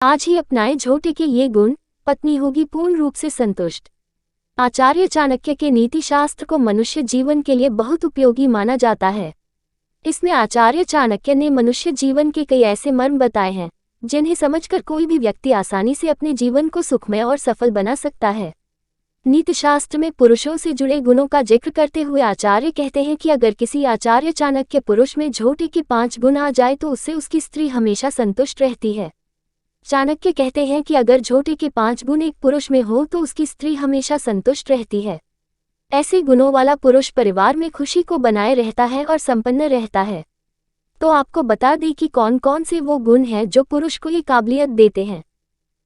आज ही अपनाएं झोटे के ये गुण, पत्नी होगी पूर्ण रूप से संतुष्ट। आचार्य चाणक्य के नीति शास्त्र को मनुष्य जीवन के लिए बहुत उपयोगी माना जाता है। इसमें आचार्य चाणक्य ने मनुष्य जीवन के कई ऐसे मर्म बताए हैं जिन्हें समझकर कोई भी व्यक्ति आसानी से अपने जीवन को सुखमय और सफल बना सकता है। नीतिशास्त्र में पुरुषों से जुड़े गुणों का जिक्र करते हुए आचार्य कहते हैं कि अगर किसी आचार्य चाणक्य पुरुष में झोटे के 5 गुण आ जाए तो उससे उसकी स्त्री हमेशा संतुष्ट रहती है। चाणक्य कहते हैं कि अगर झोटे के 5 गुण एक पुरुष में हो तो उसकी स्त्री हमेशा संतुष्ट रहती है। ऐसे गुणों वाला पुरुष परिवार में खुशी को बनाए रहता है और संपन्न रहता है। तो आपको बता दें कि कौन कौन से वो गुण हैं जो पुरुष को ये काबिलियत देते हैं।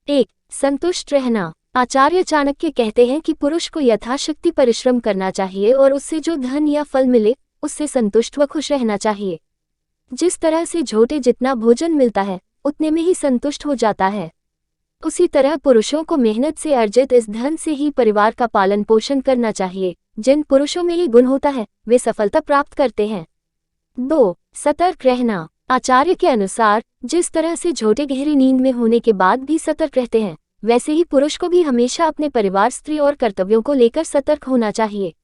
1. संतुष्ट रहना। आचार्य चाणक्य कहते हैं कि पुरुष को यथाशक्ति परिश्रम करना चाहिए और उससे जो धन या फल मिले उससे संतुष्ट व खुश रहना चाहिए। जिस तरह से झोटे जितना भोजन मिलता है उतने में ही संतुष्ट हो जाता है, उसी तरह पुरुषों को मेहनत से अर्जित इस धन से ही परिवार का पालन पोषण करना चाहिए। जिन पुरुषों में ये गुण होता है वे सफलता प्राप्त करते हैं। 2. सतर्क रहना। आचार्य के अनुसार जिस तरह से झोटे गहरी नींद में होने के बाद भी सतर्क रहते हैं, वैसे ही पुरुष को भी हमेशा अपने परिवार, स्त्री और कर्तव्यों को लेकर सतर्क होना चाहिए।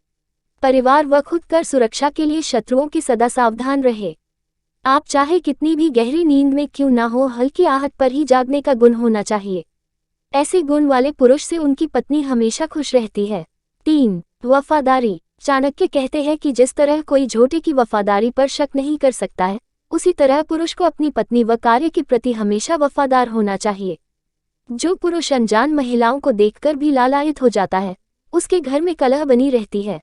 परिवार व खुद कर सुरक्षा के लिए शत्रुओं की सदा सावधान रहे। आप चाहे कितनी भी गहरी नींद में क्यों ना हो, हल्की आहट पर ही जागने का गुण होना चाहिए। ऐसे गुण वाले पुरुष से उनकी पत्नी हमेशा खुश रहती है। 3. वफादारी। चाणक्य कहते हैं कि जिस तरह कोई झोटे की वफादारी पर शक नहीं कर सकता है, उसी तरह पुरुष को अपनी पत्नी व कार्य के प्रति हमेशा वफादार होना चाहिए। जो पुरुष अनजान महिलाओं को देखकर भी लालायित हो जाता है, उसके घर में कलह बनी रहती है।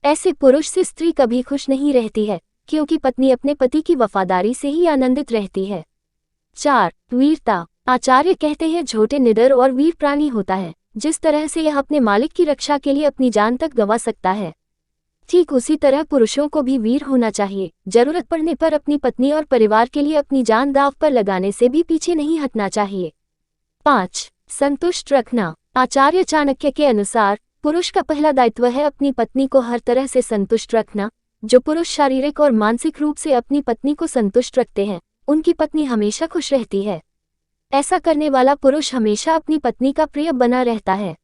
ऐसे पुरुष से स्त्री कभी खुश नहीं रहती है, क्योंकि पत्नी अपने पति की वफादारी से ही आनंदित रहती है। 4. वीरता। आचार्य कहते हैं झोटे निडर और वीर प्राणी होता है। जिस तरह से यह अपने मालिक की रक्षा के लिए अपनी जान तक गंवा सकता है, ठीक उसी तरह पुरुषों को भी वीर होना चाहिए। जरूरत पड़ने पर अपनी पत्नी और परिवार के लिए अपनी जान दांव पर लगाने से भी पीछे नहीं हटना चाहिए। 5. संतुष्ट रखना। आचार्य चाणक्य के अनुसार पुरुष का पहला दायित्व है अपनी पत्नी को हर तरह से संतुष्ट रखना। जो पुरुष शारीरिक और मानसिक रूप से अपनी पत्नी को संतुष्ट रखते हैं, उनकी पत्नी हमेशा खुश रहती है। ऐसा करने वाला पुरुष हमेशा अपनी पत्नी का प्रिय बना रहता है।